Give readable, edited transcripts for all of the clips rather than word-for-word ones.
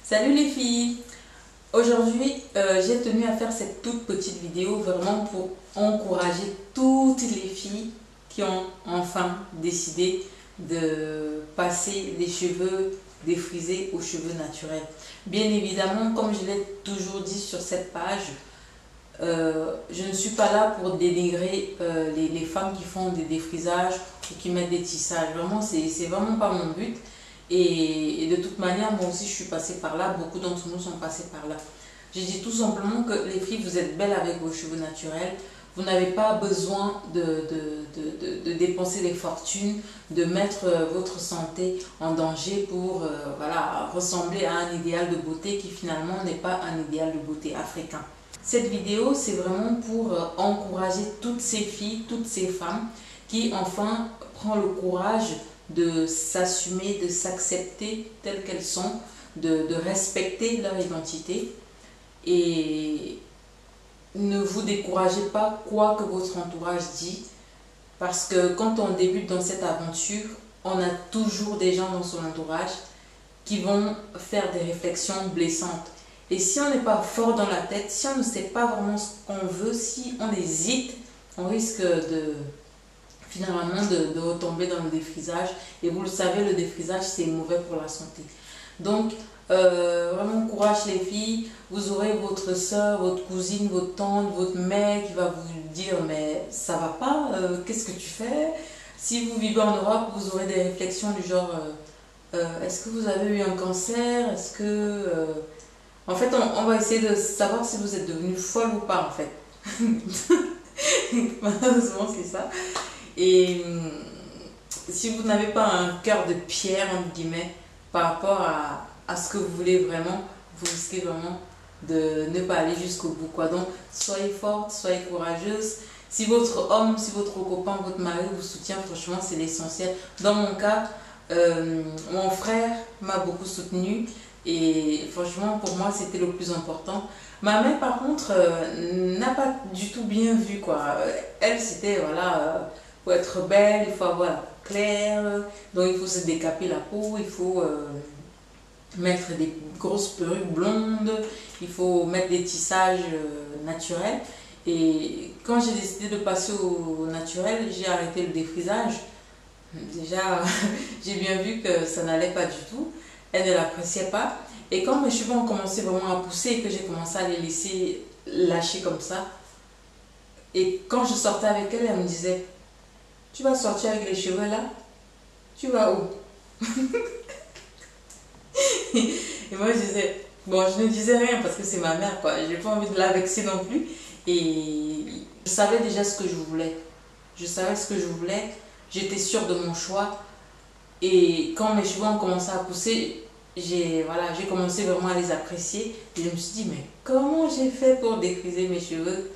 Salut les filles! Aujourd'hui, j'ai tenu à faire cette toute petite vidéo vraiment pour encourager toutes les filles qui ont enfin décidé de passer des cheveux défrisés aux cheveux naturels. Bien évidemment, comme je l'ai toujours dit sur cette page, je ne suis pas là pour dénigrer les femmes qui font des défrisages ou qui mettent des tissages. Vraiment, c'est vraiment pas mon but. Et de toute manière, moi aussi, je suis passée par là. Beaucoup d'entre nous sont passés par là. Je dis tout simplement que les filles, vous êtes belles avec vos cheveux naturels. Vous n'avez pas besoin de dépenser des fortunes, de mettre votre santé en danger pour voilà, ressembler à un idéal de beauté qui finalement n'est pas un idéal de beauté africain. Cette vidéo, c'est vraiment pour encourager toutes ces filles, toutes ces femmes qui enfin prennent le courage de s'assumer, de s'accepter telles qu'elles sont, de respecter leur identité. Et ne vous découragez pas quoi que votre entourage dit, parce que quand on débute dans cette aventure, on a toujours des gens dans son entourage qui vont faire des réflexions blessantes. Et si on n'est pas fort dans la tête, si on ne sait pas vraiment ce qu'on veut, si on hésite, on risque finalement de retomber dans le défrisage. Et vous le savez, le défrisage, c'est mauvais pour la santé. Donc, vraiment courage les filles. Vous aurez votre soeur, votre cousine, votre tante, votre mère qui va vous dire « mais ça va pas, qu'est-ce que tu fais ?» Si vous vivez en Europe, vous aurez des réflexions du genre est-ce que vous avez eu un cancer? Est-ce que... En fait, on va essayer de savoir si vous êtes devenue folle ou pas, en fait. Malheureusement, c'est ça. Et si vous n'avez pas un cœur de pierre, entre guillemets, par rapport à ce que vous voulez vraiment, vous risquez vraiment de ne pas aller jusqu'au bout, quoi. Donc, soyez forte, soyez courageuse. Si votre homme, si votre copain, votre mari vous soutient, franchement, c'est l'essentiel. Dans mon cas, mon frère m'a beaucoup soutenue. Et franchement, pour moi, c'était le plus important. Ma mère, par contre, n'a pas du tout bien vu, quoi. Elle, c'était, voilà, pour être belle, il faut avoir la peau claire. Donc, il faut se décaper la peau, il faut mettre des grosses perruques blondes, il faut mettre des tissages naturels. Et quand j'ai décidé de passer au naturel, j'ai arrêté le défrisage. Déjà, j'ai bien vu que ça n'allait pas du tout. Elle ne l'appréciait pas. Et quand mes cheveux ont commencé vraiment à pousser et que j'ai commencé à les laisser lâcher comme ça, et quand je sortais avec elle, elle me disait « Tu vas sortir avec les cheveux là? Tu vas où ?» Et moi je disais, bon, je ne disais rien parce que c'est ma mère, quoi. J'ai pas envie de la vexer non plus. Et je savais déjà ce que je voulais. Je savais ce que je voulais. J'étais sûre de mon choix. Et quand mes cheveux ont commencé à pousser, j'ai commencé vraiment à les apprécier. Et je me suis dit, mais comment j'ai fait pour défriser mes cheveux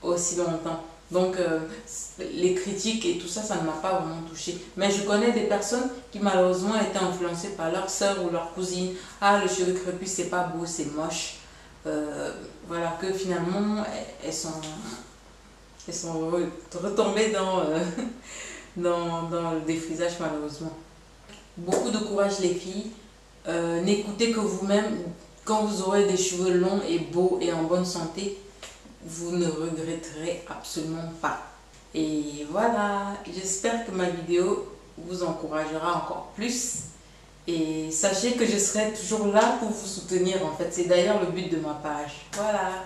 aussi longtemps? Donc, les critiques et tout ça, ça ne m'a pas vraiment touchée. Mais je connais des personnes qui malheureusement étaient influencées par leur soeur ou leur cousine. Ah, le cheveu crépus, c'est pas beau, c'est moche. Voilà, que finalement, elles sont retombées dans le défrisage malheureusement. Beaucoup de courage les filles. N'écoutez que vous-même. Quand vous aurez des cheveux longs et beaux et en bonne santé, vous ne regretterez absolument pas. Et voilà, j'espère que ma vidéo vous encouragera encore plus. Et sachez que je serai toujours là pour vous soutenir en fait. C'est d'ailleurs le but de ma page. Voilà.